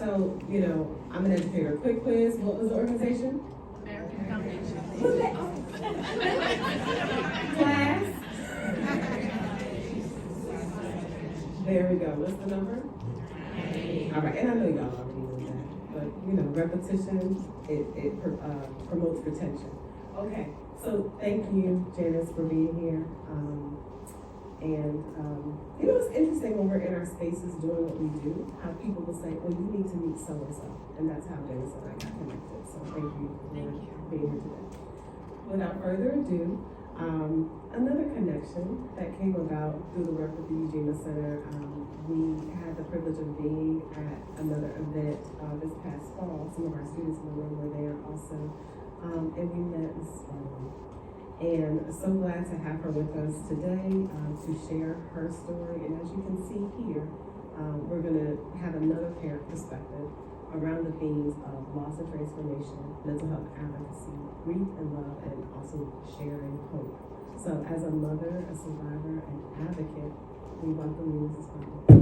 So, I'm an educator. Quick quiz, what was the organization? American Foundation. Class? There we go. What's the number? All right, and I know y'all already know that, but repetition, it promotes retention. Okay, so thank you, Janice, for being here. It's interesting when we're in our spaces doing what we do, how people will say, well, you need to meet so-and-so. And that's how Janice and I got connected. So thank you for being here today. Without further ado, another connection that came about through the work of the Eugenia Center, we had the privilege of being at another event this past fall. Some of our students in the room were there also. And we met Mrs. Farley. And so glad to have her with us today to share her story. And as you can see here, we're going to have another parent perspective around the themes of loss and transformation, mental health advocacy, grief and love, and also sharing hope. So as a mother, a survivor, and advocate, we welcome you, Mrs. Farley.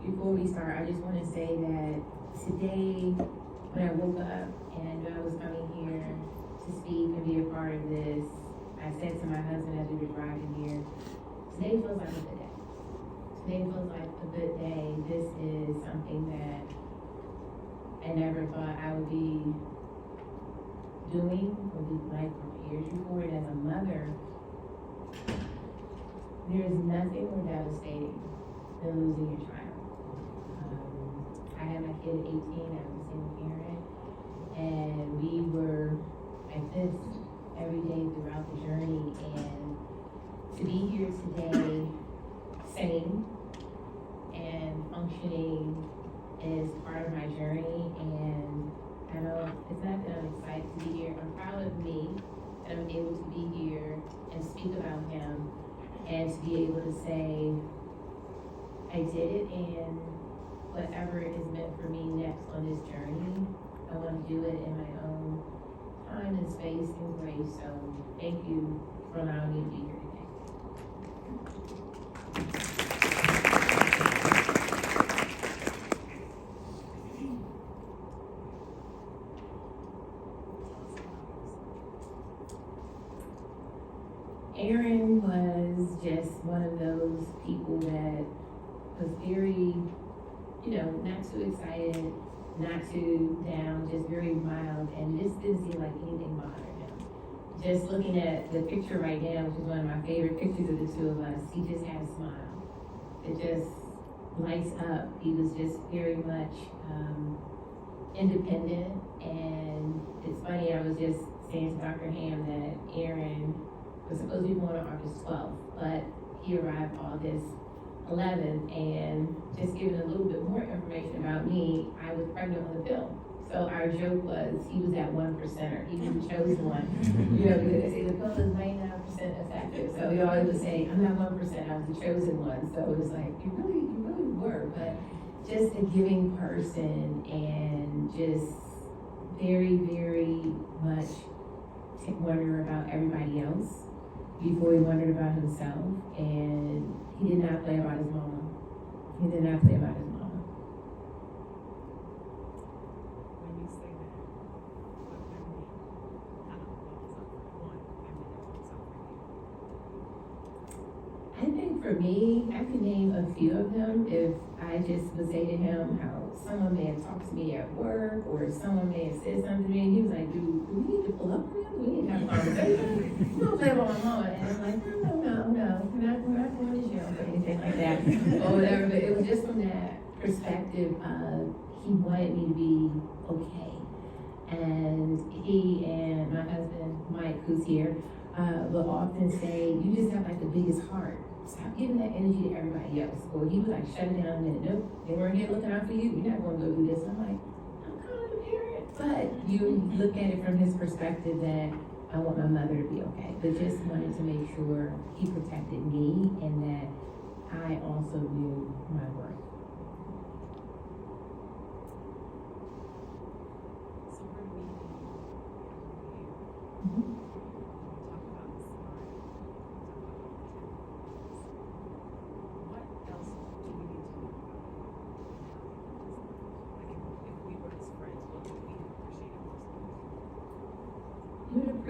Before we start, I just want to say that today, when I woke up and I was coming here to speak and be a part of this, I said to my husband as we were driving here, today feels like a good day. Today feels like a good day. This is something that I never thought I would be doing or be prepared for it as a mother. There's nothing more devastating than losing your child. I had my kid at 18, I was a single parent, and we were like this every day throughout the journey. And to be here today, sane and functioning is part of my journey. And I know it's not that I'm excited to be here. I'm proud of me that I'm able to be here and speak about him, and to be able to say, I did it, and whatever is meant for me next on this journey, I want to do it in my own time and space and grace. So thank you for allowing me to be here today. Aaron was just one of those people that was very, not too excited, not too down, just very mild, and this didn't seem like anything bothered him. Just looking at the picture right now, which is one of my favorite pictures of the two of us, he just had a smile. It just lights up. He was just very much independent, and it's funny, I was just saying to Dr. Ham that Aaron was supposed to be born on August 12th, but he arrived August 11th, and just giving a little bit more information about me, I was pregnant on the pill. So our joke was he was that 1%er. He was the chosen one. Because they say the pill is 99% effective. So we always would say, I'm not 1%, I was the chosen one. So it was like, you really were. But just a giving person, and just very, very much wonder about everybody else before he wondered about himself. And he did not play about his mama. He did not play about his mama. When you say that, what memory kind of walks up for one memory that walks up for you? I think for me, I could name a few of them if I just would say to him how someone may have talked to me at work, or someone may have said something to me, and he was like, do we need to pull up for him? Do we need to have a conversation? You don't play about my mama. And I'm like, no, we're not going to jail or anything like that, or whatever. But it was just from that perspective of he wanted me to be okay. And he and my husband, Mike, who's here, will often say, you just have like the biggest heart. Stop giving that energy to everybody else. Or he was like, shut it down a minute. Nope, they weren't here looking out for you. You're not going to go do this. And I'm like, I'm kind of a parent. But you look at it from his perspective that I want my mother to be okay. But just wanted to make sure he protected me, and that I also knew my worth.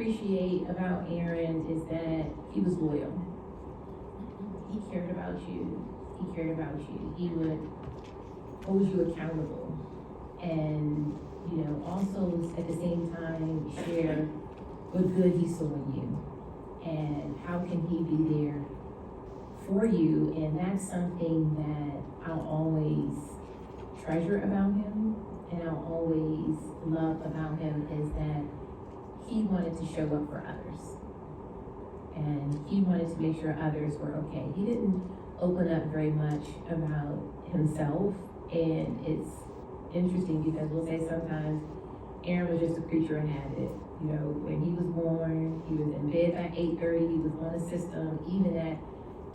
appreciate about Aaron is that he was loyal. He cared about you. He cared about you. He would hold you accountable. And, you know, also at the same time share what good he saw in you. And how can he be there for you? And that's something that I'll always treasure about him. And I'll always love about him is that he wanted to show up for others. And he wanted to make sure others were okay. He didn't open up very much about himself. And it's interesting because we'll say sometimes Aaron was just a creature in habit. You know, when he was born, he was in bed by 8:30, he was on the system, even at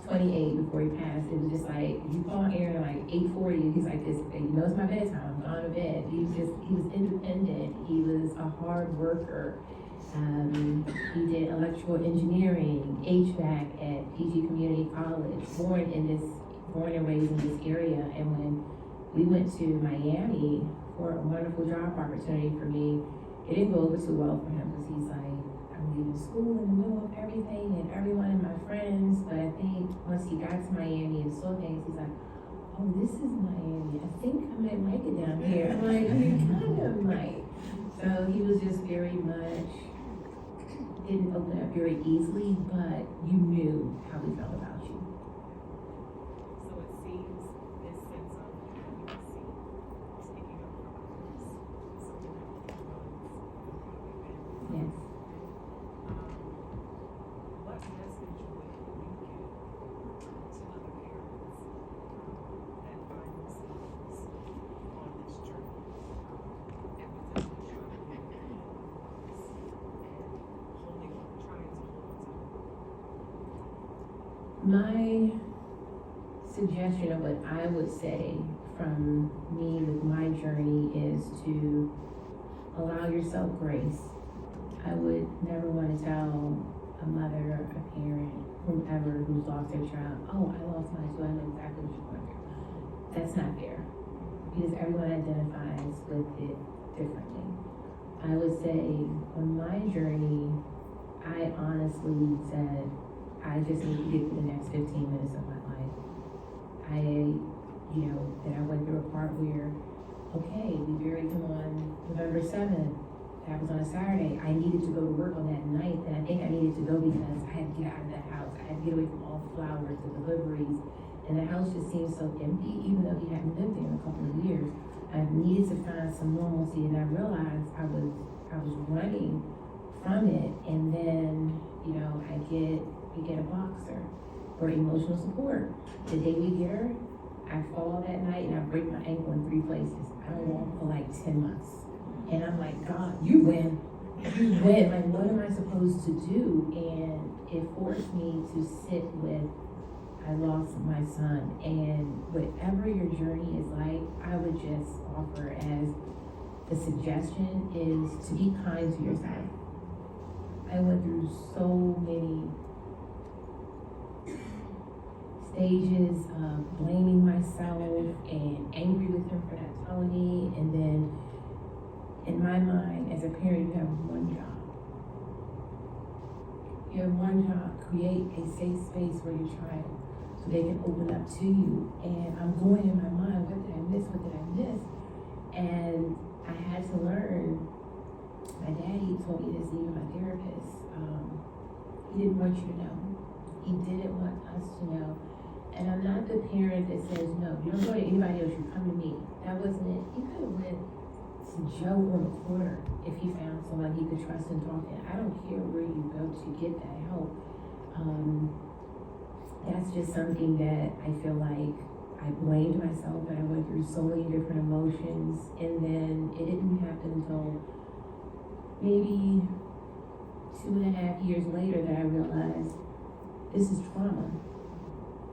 28 before he passed. It was just like, if you call Aaron like 8:40, he's like, this, you know, it's my bedtime, I'm going to bed. He was independent, he was a hard worker. He did electrical engineering, HVAC at PG Community College, born and raised in this area. And when we went to Miami for a wonderful job opportunity for me, it didn't go over too well for him because he's like, I'm leaving school in the middle of everything and everyone and my friends. But I think once he got to Miami and saw things, he's like, oh, this is Miami. I think I might like it down here. I'm like, you kind of might. So he was just very much, didn't open up very easily, but you knew how he felt about you. So it seems this sense of advocacy, speaking up for others, something that runs in Yes. what message would you give to other parents that find themselves on this journey and potentially struggling and trying to hold on? My suggestion of what I would say from me with my journey is to allow yourself grace. I would never want to tell a mother, a parent, whomever who's lost their child, oh, I lost mine too, I know exactly what you're going through. That's not fair, because everyone identifies with it differently. I would say on my journey, I honestly said, I just need to get through the next 15 minutes of my life. That I went through a part where, okay, we buried him on November 7th. That was on a Saturday. I needed to go to work on that night, and I think I needed to go because I had to get out of that house. I had to get away from all the flowers, the deliveries, and the house just seemed so empty, even though he hadn't lived there in a couple of years. I needed to find some normalcy, and I realized I was running from it, and then, we get a boxer for emotional support. The day we get her, I fall that night and I break my ankle in 3 places. I don't walk for like 10 months. And I'm like, God, you win. You win. Like, what am I supposed to do? And it forced me to sit with, I lost my son. And whatever your journey is like, I would just offer as the suggestion is to be kind to yourself. I went through so many stages of blaming myself and angry with him for not telling me, and then in my mind, as a parent, you have one job. You have one job, create a safe space for your child so they can open up to you. And I'm going in my mind, what did I miss? And I had to learn, my daddy told me this, even my therapist, he didn't want you to know. He didn't want us to know. And I'm not the parent that says, no, you don't go to anybody else, you come to me. That wasn't it. He could have went to Joe on the corner if he found someone he could trust and talk to. I don't care where you go to get that help. That's just something that I feel like I blamed myself, and I went through so many different emotions, and then it didn't happen until maybe 2.5 years later that I realized this is trauma.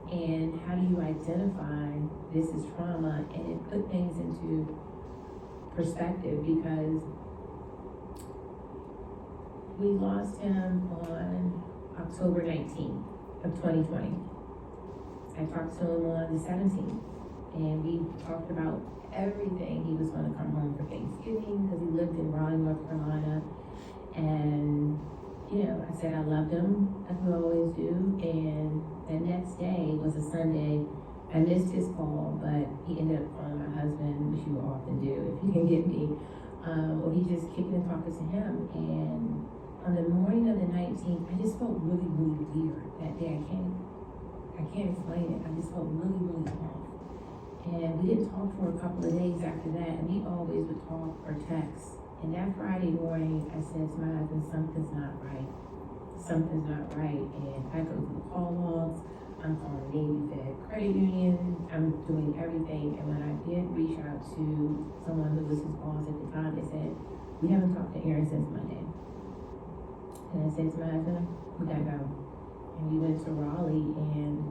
And how do you identify this is trauma? And it put things into perspective, because we lost him on October 19th of 2020. I talked to him on the 17th, and we talked about everything. He was going to come home for Thanksgiving because he lived in Raleigh, North Carolina, and I said I loved him, like we always do, and the next day was a Sunday. I missed his call, but he ended up calling my husband, which you often do if you can get me. Or he just kicking and talking to him, and on the morning of the 19th, I just felt really, really weird that day. I can't explain it. I just felt really, really off. And we didn't talk for a couple of days after that, and we always would talk or text. And that Friday morning, I said to my husband, something's not right. Something's not right. And I go through the call logs, I'm calling Navy Fed Credit Union, I'm doing everything. And when I did reach out to someone who was his boss at the time, they said, we haven't talked to Aaron since Monday. And I said to my husband, we gotta go. And we went to Raleigh, and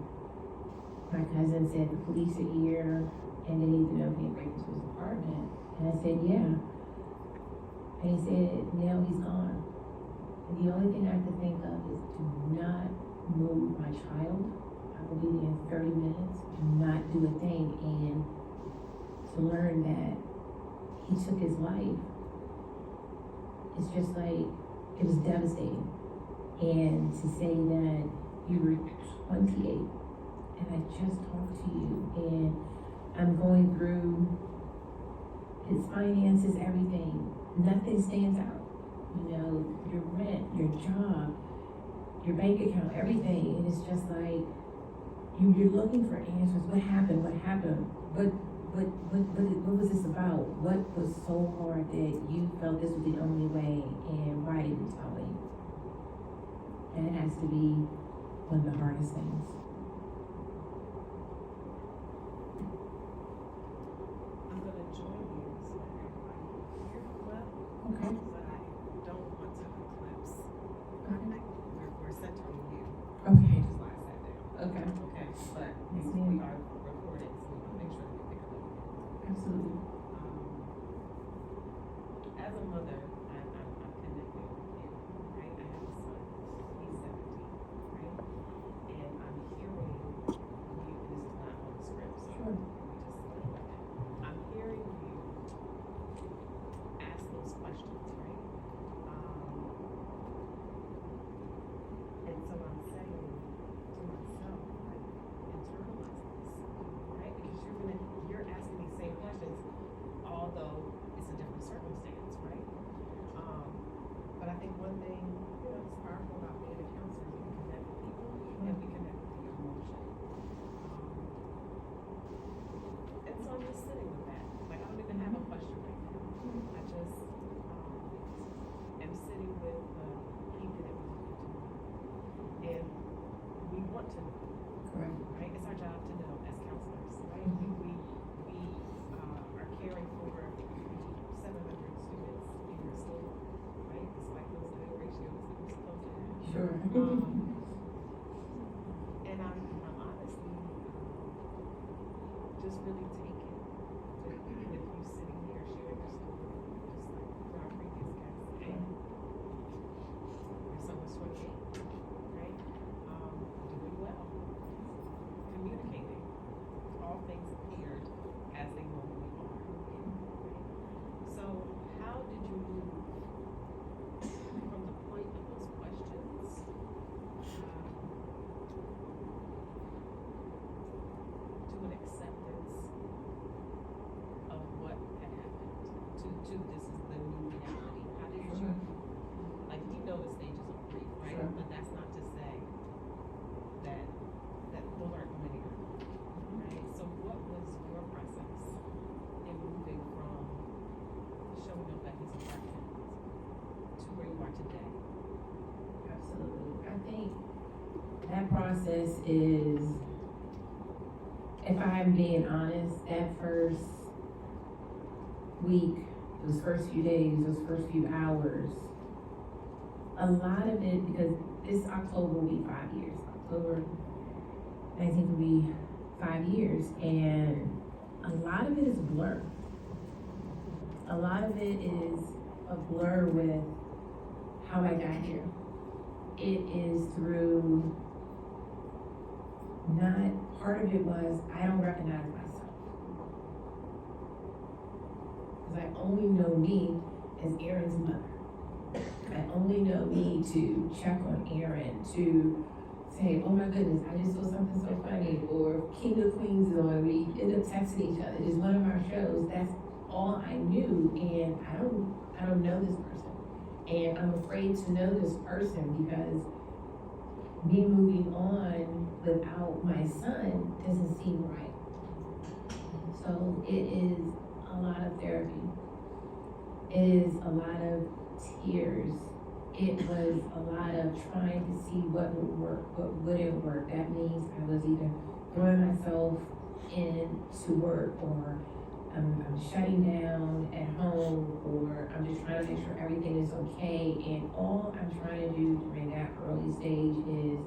my cousin said the police are here and they need to know if he break into his apartment. And I said, yeah. And he said, no, he's gone. And the only thing I could think of is do not move my child. I will be there in 30 minutes. Do not do a thing. And to learn that he took his life, it's just like, it was devastating. And to say that you were 28 and I just talked to you and I'm going through his finances, everything, nothing stands out. Your rent, your job, your bank account, everything. And it's just like, you're looking for answers. What happened? What happened? What was this about? What was so hard that you felt this was the only way, and why didn't you tell me? And it has to be one of the hardest things. I'm gonna join you so that everybody can hear well. Okay. But I don't want to eclipse. We're centering you. Okay. Which is why I sat down. Okay. Okay, but Yes, we ma'am. are recorded, so we wanna make sure that we pick up everything. Absolutely. As a mother, I'm connected with you, right? I have a son, he's 17, right? And I'm hearing you, this is not on the script, so Sure. we just leave it. I'm hearing you ask those questions, right? And so I'm saying to myself, like, internalize this, right? Because you're asking these same questions, although it's a different circumstance, right? But I think one thing, it's powerful about being a counselor, we can connect with people and we connect with the emotion. And so I'm just sitting with that. Like, I don't even have a question right now. I just am sitting with he didn't want me to know. And we want to know, Correct. right? It's our job to know as counselors, right? We are caring for 700 students in your school, right? Despite those good ratios that we're supposed to have. Sure. And I'm honestly just really taken with you sitting here sharing your story, just like our previous guests. And your son was 28, right? Doing well, communicating. All things appeared as they normally are. Right? So how did you move from the point of those questions to an acceptance of what had happened, to this is the new reality? How did you, like, we know the stages of grief, right? Sure. But that's not to say that those aren't linear, right? So what was your process in moving from showing up at his apartment to where you are today? Absolutely. I think that process is, if I'm being honest, that first week, those first few days, those first few hours, a lot of it, because this October will be 5 years. October 19th will be 5 years, and a lot of it is a blur. A lot of it is a blur with how I got here. It is through, not, part of it was, I don't recognize myself. Because I only know me as Aaron's mother. that only know me to check on Aaron, to say, oh my goodness, I just saw something so funny, or King of Queens is on, we end up texting each other, it's one of our shows, that's all I knew, and I don't know this person. And I'm afraid to know this person because me moving on without my son doesn't seem right. So it is a lot of therapy. It is a lot of tears. It was a lot of trying to see what would work, what wouldn't work. That means I was either throwing myself into work, or I'm shutting down at home, or I'm just trying to make sure everything is okay. And all I'm trying to do during that early stage is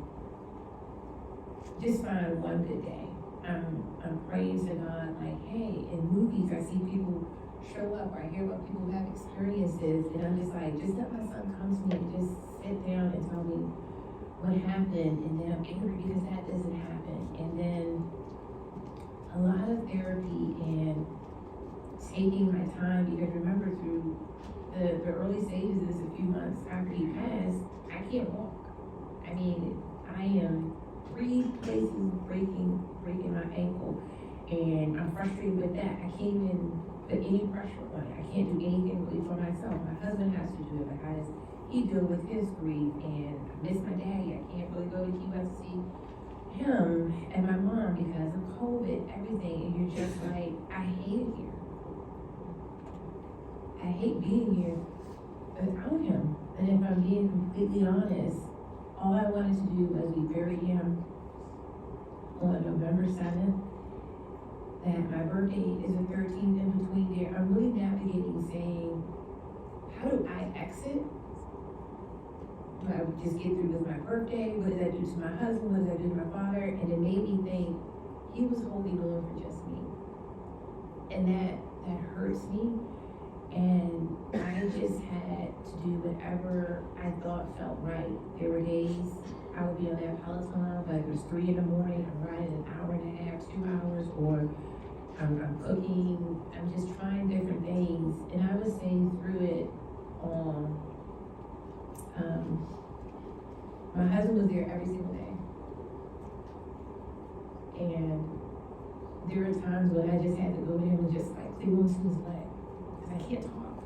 just find one good day. I'm praying to God, like, hey, in movies I see people show up, or I hear about people who have experiences, and I'm just like, just let my son come to me and just sit down and tell me what happened, and then I'm angry because that doesn't happen. And then a lot of therapy and taking my time, because remember, through the early stages, a few months after he passed, I can't walk. I mean, I am 3 places breaking my ankle, and I'm frustrated with that. I can't even put any pressure on it. I can't do anything really for myself. My husband has to do it, but how does he deal with his grief? And I miss my daddy. I can't really go to Key West to see him and my mom because of COVID, everything, and you're just like, I hate it here. I hate being here without him. And if I'm being completely honest, all I wanted to do was we buried him on November 7th. That my birthday is the 13th, in between there. I'm really navigating saying, how do I exit? Do I just get through with my birthday? What does that do to my husband? What does that do to my father? And it made me think, he was holding on for just me. And that hurts me. And I just had to do whatever I thought felt right. There were days I would be on that Peloton, but it was 3 in the morning, I'm riding an hour and a half, 2 hours, or I'm cooking, I'm just trying different things. And I was saying through it, my husband was there every single day. And there were times when I just had to go to him and just like cling onto his leg. I can't talk.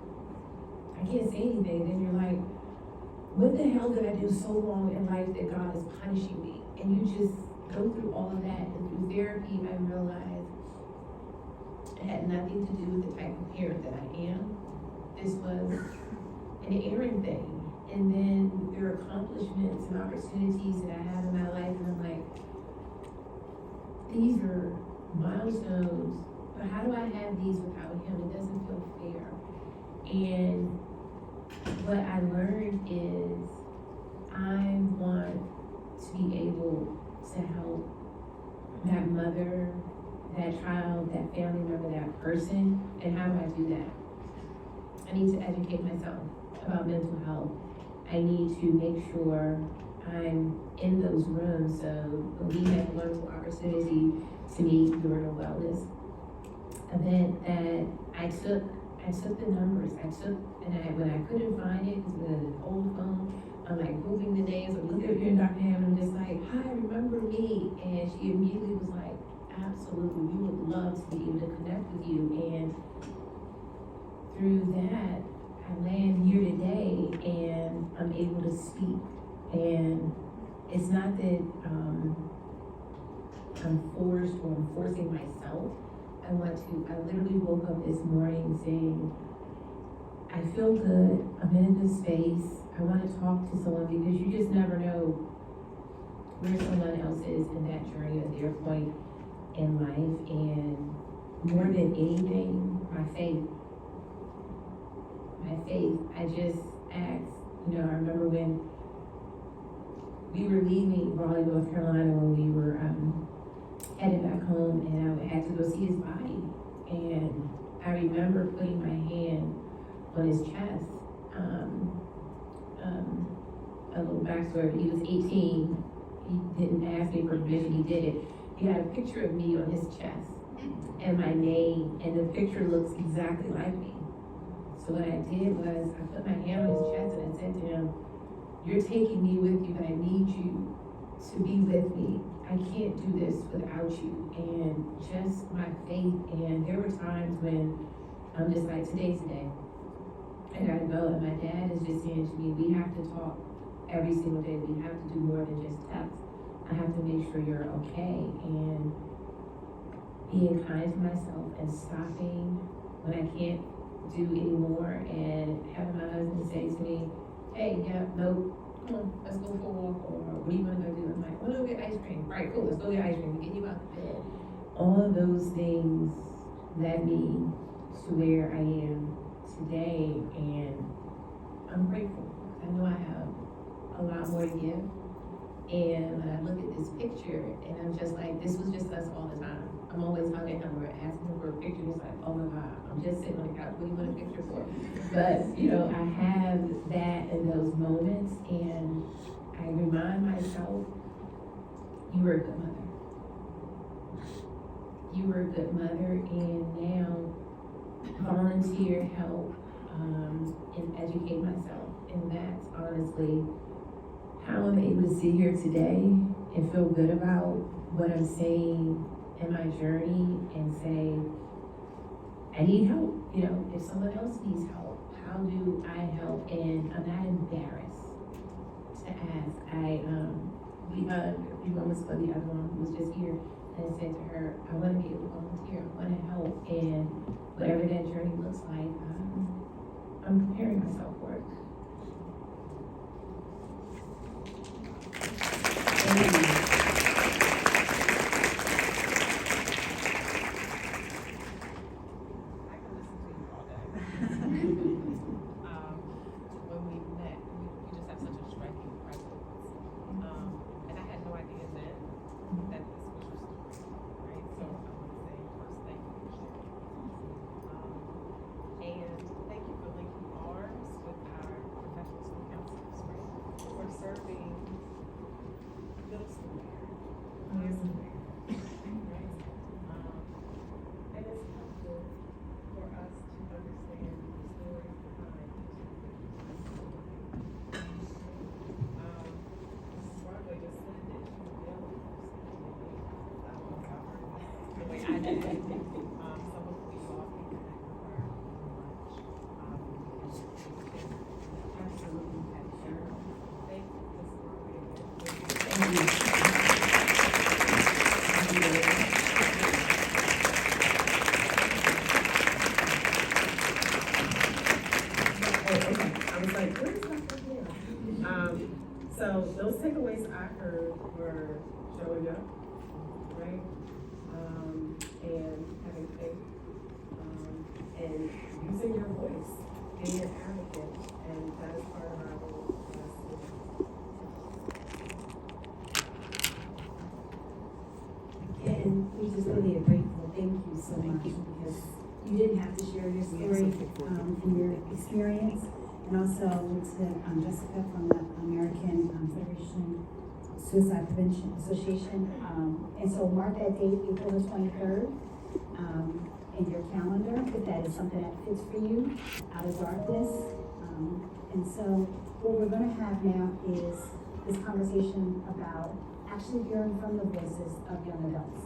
I can't say anything. Then you're like, what the hell did I do so wrong in life that God is punishing me? And you just go through all of that. And through therapy, I realized it had nothing to do with the type of parent that I am. This was an Aaron thing. And then there are accomplishments and opportunities that I have in my life. And I'm like, these are milestones. But how do I have these without him? It doesn't feel fair. And what I learned is I want to be able to help that mother, that child, that family member, that person. And how do I do that? I need to educate myself about mental health. I need to make sure I'm in those rooms. So we had a wonderful opportunity to meet during a wellness event that I took the numbers. When I couldn't find it, because it was an old phone, I'm like Googling the names, I'm looking at you and Dr. Hammond, I'm just like, hi, remember me? And she immediately was like, absolutely, we would love to be able to connect with you. And through that, I land here today and I'm able to speak. And it's not that I'm forced or I'm forcing myself. I literally woke up this morning saying, I feel good, I'm in a good space, I want to talk to someone, because you just never know where someone else is in that journey at their point in life. And more than anything, my faith. I just asked, I remember when we were leaving Raleigh, North Carolina, when we were headed back home, and I had to go see his body. And I remember putting my hand on his chest. A little backstory, he was 18, he didn't ask me for permission, he did it. He had a picture of me on his chest, and my name, and the picture looks exactly like me. So what I did was, I put my hand on his chest and I said to him, "You're taking me with you, but I need you to be with me. I can't do this without you." And just my faith, and there were times when I'm just like, today's the day. I gotta go, and my dad is just saying to me, we have to talk every single day. We have to do more than just text. I have to make sure you're okay, and being kind to myself and stopping when I can't do anymore, and having my husband say to me, "Hey, yeah, no, come on, let's go for a walk," or "What are you gonna go do?" I'm like, "We're gonna get ice cream." "Right, cool, let's go get ice cream, we get you out of bed." All of those things led me to where I am today, and I'm grateful. I know I have a lot more to give, and when I look at this picture, and I'm just like, this was just us all the time. I'm always hugging him or asking him for a picture, he's like, "Oh my God, I'm just sitting on the couch, what do you want a picture for?" But, you know, I have that in those moments, and I remind myself, you were a good mother. You were a good mother, and now volunteer help, and educate myself. And that's honestly how I'm able to sit here today and feel good about what I'm saying in my journey and say, I need help. You know, if someone else needs help, how do I help? And I'm not embarrassed to ask. We hugged a few moments ago, the other one who was just here, and I said to her, I want to be able to volunteer, I want to help, and whatever that journey looks like, I'm preparing myself for it. I can listen to you all day. When we met, you just have such a striking presence. And I had no idea then that this was your story, right? So I want to say first, thank you for sharing. And thank you for linking ours with our professional school counselors, right? For serving middle school parents, high school parents, right? And it's helpful for us to understand the stories behind each of the Mrs. Broadway just said that she was yelling. I don't know if y'all heard that the way I did. Some of we all can connect with her lunch. Absolutely. Thank you, Mrs. Broadway. Thank you. Oh, okay, I was like, where's that from here? So those takeaways I heard were showing up, right? And having faith, and using your voice, being an advocate, and that is part of our role as And we just really are grateful, thank you so much, because you didn't have to share your story, and your experience, and also to Jessica from the American Federation Suicide Prevention Association, and so mark that date, April the 23rd, in your calendar, if that is something that fits for you, Out of Darkness, and so what we're gonna have now is this conversation about actually hearing from the voices of young adults.